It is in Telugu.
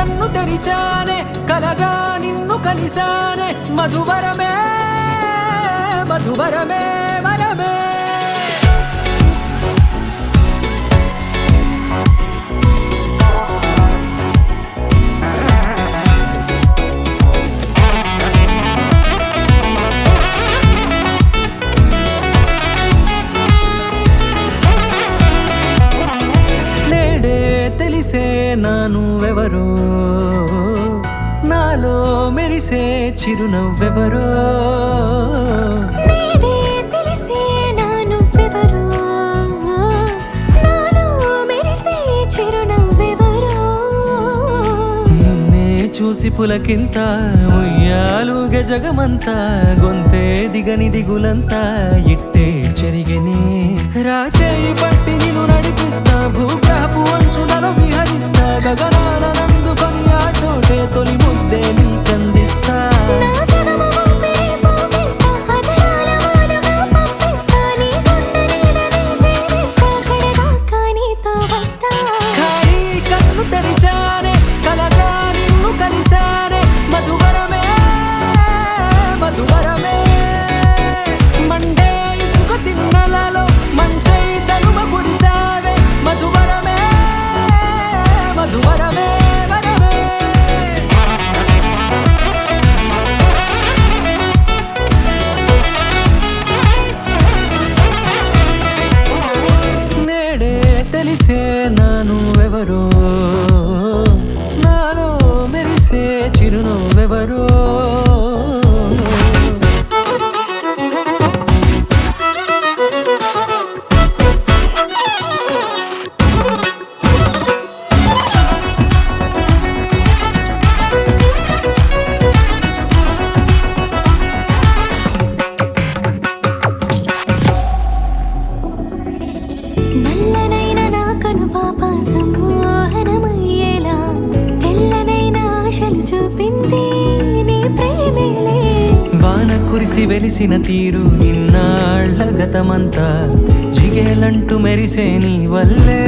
కన్ను తెరిచానే కలగా నిన్ను కలిసానే మధువరమే మధువరమే వరమే తెలిసే నానువెవరో నాలో మెరిసే చిరునవ్వెవరో నేడే తెలిసే నానువెవరో నాలో మెరిసే చిరునవ్వెవరో నిన్నే చూసి పులకింత ఉయ్యాలుగ జగమంతా గొంతే దిగని దిగులంతా ఇట్టే చెరిగెనే రాచేయి పట్టి నిన్ను నడిపిస్తా భూగ్రహపు అంచులలో విహరిస్తా గగనాల నందుకొని ఆ చోటే తొలి ముద్దే నీకందిస్తా నా సగము ఊపిరి పోగిస్తా అధరాల వాలుగా పంపిస్తా నీ గుండె నీడనే చేరిస్తా కడదాకా నీతో వస్తా ఖాళీ కన్ను తెరిచానే కలగా నిన్ను కలిసానే మధువరమే మధువరమే మండే ఇసుక తిన్నలలో మంచై చలువ కురిసావే మధువరమే మధువరమే వరమే నేడే తెలిసే నానువెవరో నాలో మెరిసే చిరునవ్వెవరో నల్లనైన నా కనుపాప సమ్మోహనమయ్యేలా తెల్లనైన ఆశలు చూపింది నీ ప్రేమేలే వాన కురిసి వెలిసిన తీరు ఇన్నాళ్ల గతమంతా జిగేలంటూ మెరిసే నీ వల్లే